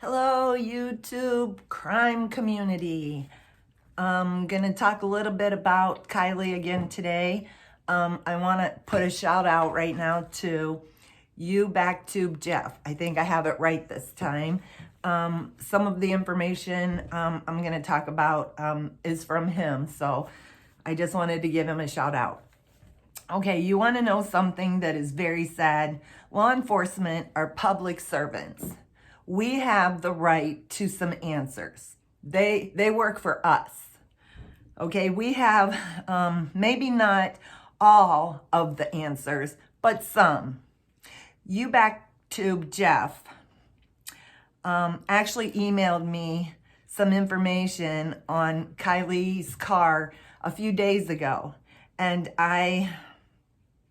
Hello, YouTube crime community. I'm going to talk a little bit about Kylie again today. I want to put a shout out right now to you, Backtube Jeff. I think I have it right this time. Some of the information I'm going to talk about is from him, so I just wanted to give him a shout out. Okay, you want to know something that is very sad. Law enforcement are public servants. We have the right to some answers. They work for us. Okay, we have maybe not all of the answers, but some. You Backtube Jeff actually emailed me some information on Kylie's car a few days ago, and I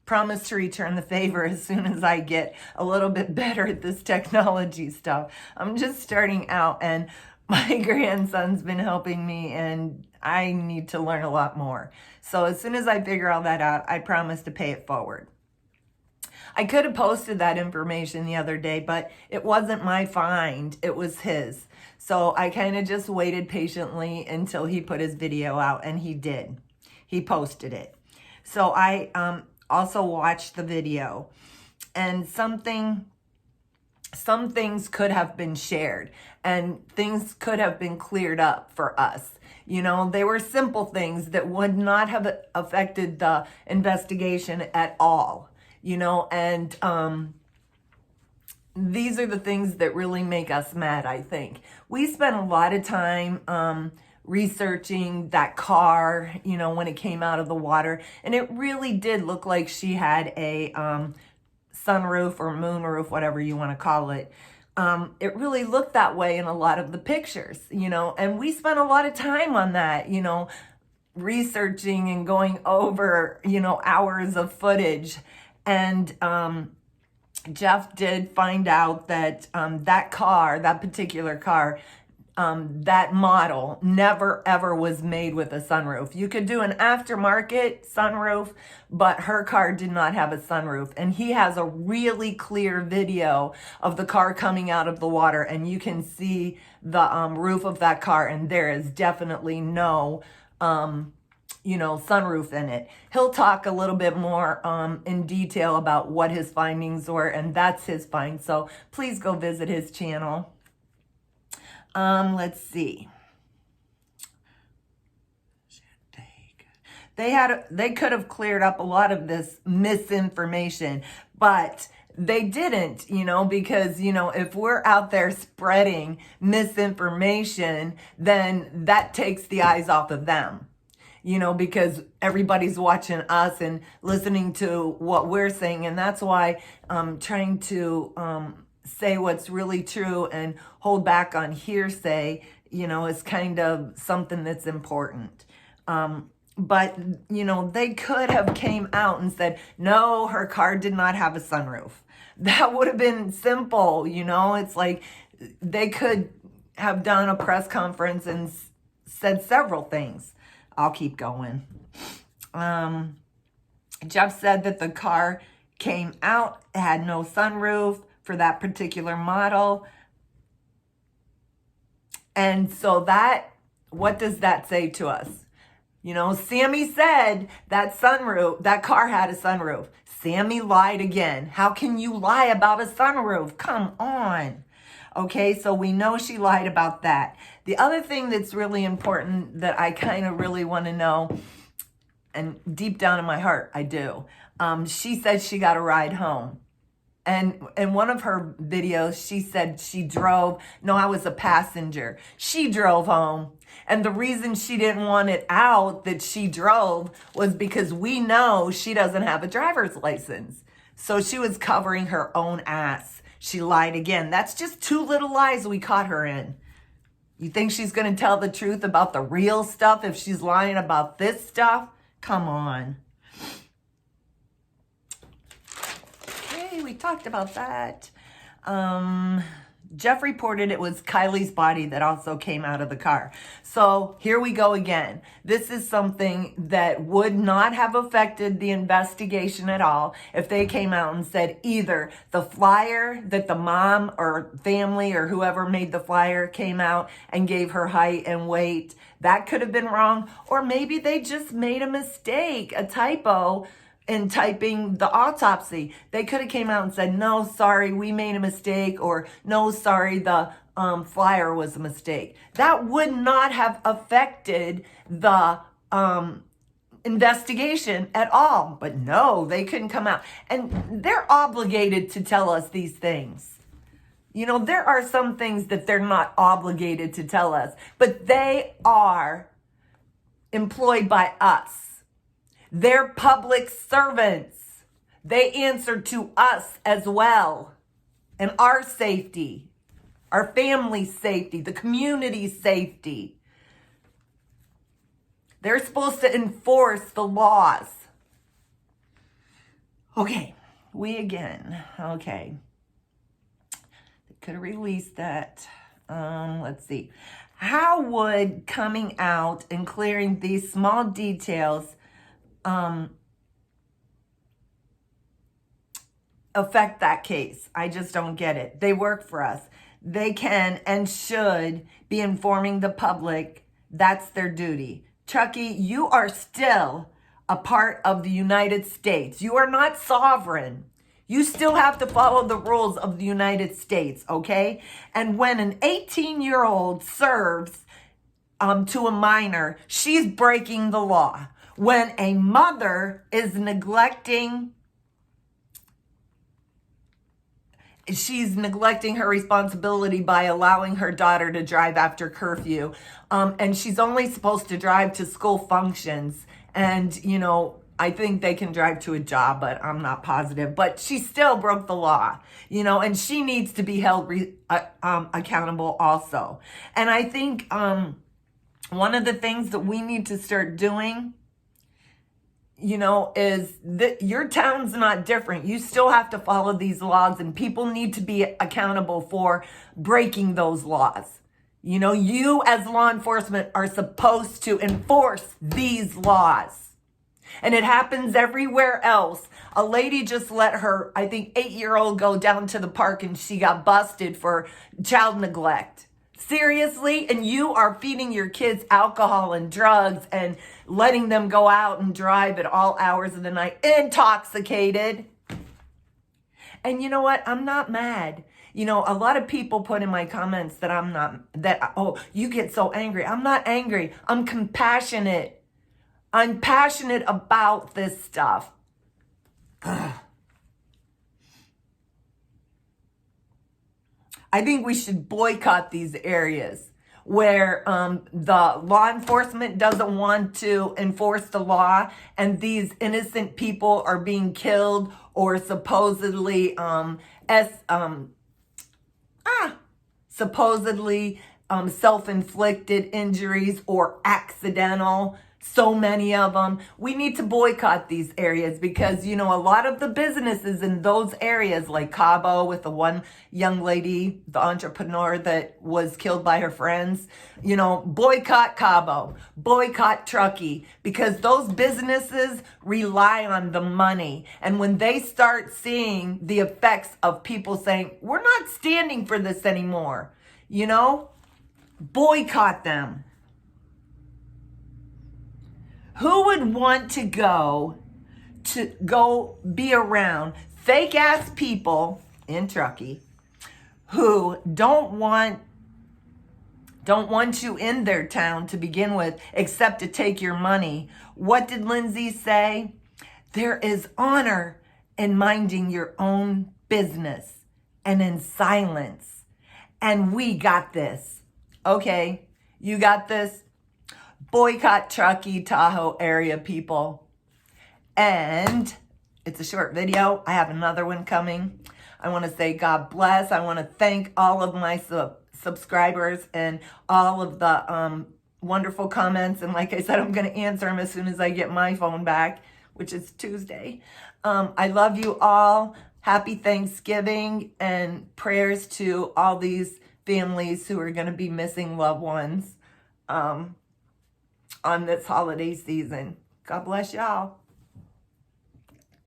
promise to return the favor as soon as I get a little bit better at this technology stuff. I'm just starting out, and my grandson's been helping me, and I need to learn a lot more. So as soon as I figure all that out, I promise to pay it forward. I could have posted that information the other day, but it wasn't my find, it was his. So I kind of just waited patiently until he put his video out, and he did. He posted it. So I also watched the video, and some things could have been shared, and things could have been cleared up for us. You know, they were simple things that would not have affected the investigation at all, you know, and these are the things that really make us mad, I think. We spent a lot of time researching that car, you know, when it came out of the water, and it really did look like she had a sunroof or moonroof, whatever you want to call it. It really looked that way in a lot of the pictures, you know, and we spent a lot of time on that, you know, researching and going over, you know, hours of footage. And Jeff did find out that that particular car, that model never ever was made with a sunroof. You could do an aftermarket sunroof, but her car did not have a sunroof. And he has a really clear video of the car coming out of the water, and you can see the roof of that car, and there is definitely no you know, sunroof in it. He'll talk a little bit more in detail about what his findings were, and that's his find. So please go visit his channel. Let's see. They could have cleared up a lot of this misinformation, but they didn't, you know, because, you know, if we're out there spreading misinformation, then that takes the eyes off of them. You know, because everybody's watching us and listening to what we're saying. And that's why I'm trying to say what's really true and hold back on hearsay, you know, is kind of something that's important. But, you know, they could have came out and said, no, her car did not have a sunroof. That would have been simple, you know. It's like they could have done a press conference and said several things. I'll keep going. Jeff said that the car came out, it had no sunroof for that particular model. And so what does that say to us? You know, Sammy said that car had a sunroof. Sammy lied again. How can you lie about a sunroof? Come on. Okay, so we know she lied about that. The other thing that's really important that I kind of really want to know, and deep down in my heart, I do. She said she got a ride home. And in one of her videos, she said I was a passenger. She drove home. And the reason she didn't want it out that she drove was because we know she doesn't have a driver's license. So she was covering her own ass. She lied again. That's just 2 little lies we caught her in. You think she's going to tell the truth about the real stuff if she's lying about this stuff? Come on. Okay, we talked about that. Jeff reported it was Kylie's body that also came out of the car. So here we go again. This is something that would not have affected the investigation at all if they came out and said either the flyer that the mom or family or whoever made the flyer came out and gave her height and weight. That could have been wrong. Or maybe they just made a mistake, a typo, in typing the autopsy. They could have came out and said, no, sorry, we made a mistake, or no, sorry, the flyer was a mistake. That would not have affected the investigation at all. But no, they couldn't come out. And they're obligated to tell us these things. You know, there are some things that they're not obligated to tell us, but they are employed by us. They're public servants. They answer to us as well. And our safety, our family's safety, the community's safety. They're supposed to enforce the laws. Okay, okay. They could have released that. Let's see. How would coming out and clearing these small details affect that case? I just don't get it. They work for us. They can and should be informing the public. That's their duty. Truckee, you are still a part of the United States. You are not sovereign. You still have to follow the rules of the United States, okay? And when an 18-year-old serves to a minor, she's breaking the law. When a mother is neglecting, she's neglecting her responsibility by allowing her daughter to drive after curfew. And she's only supposed to drive to school functions. And, you know, I think they can drive to a job, but I'm not positive. But she still broke the law, you know, and she needs to be held accountable also. And I think one of the things that we need to start doing, you know, is that your town's not different. You still have to follow these laws, and people need to be accountable for breaking those laws. You know, you as law enforcement are supposed to enforce these laws. And it happens everywhere else. A lady just let her, I think, 8-year-old go down to the park and she got busted for child neglect. Seriously? And you are feeding your kids alcohol and drugs and letting them go out and drive at all hours of the night intoxicated. And you know what? I'm not mad. You know, a lot of people put in my comments that oh, you get so angry. I'm not angry. I'm compassionate. I'm passionate about this stuff. I think we should boycott these areas where the law enforcement doesn't want to enforce the law, and these innocent people are being killed or supposedly self-inflicted injuries or accidental. So many of them. We need to boycott these areas because, you know, a lot of the businesses in those areas, like Cabo with the one young lady, the entrepreneur that was killed by her friends, you know, boycott Cabo, boycott Truckee, because those businesses rely on the money. And when they start seeing the effects of people saying, we're not standing for this anymore, you know, boycott them. Who would want to go be around fake ass people in Truckee who don't want you in their town to begin with, except to take your money? What did Lindsay say? There is honor in minding your own business and in silence. And we got this. Okay, you got this. Boycott Truckee Tahoe area, people. And it's a short video. I have another one coming. I want to say God bless. I want to thank all of my subscribers and all of the wonderful comments. And like I said, I'm going to answer them as soon as I get my phone back, which is Tuesday. I love you all. happy Thanksgiving, and prayers to all these families who are going to be missing loved ones on this holiday season. God bless y'all.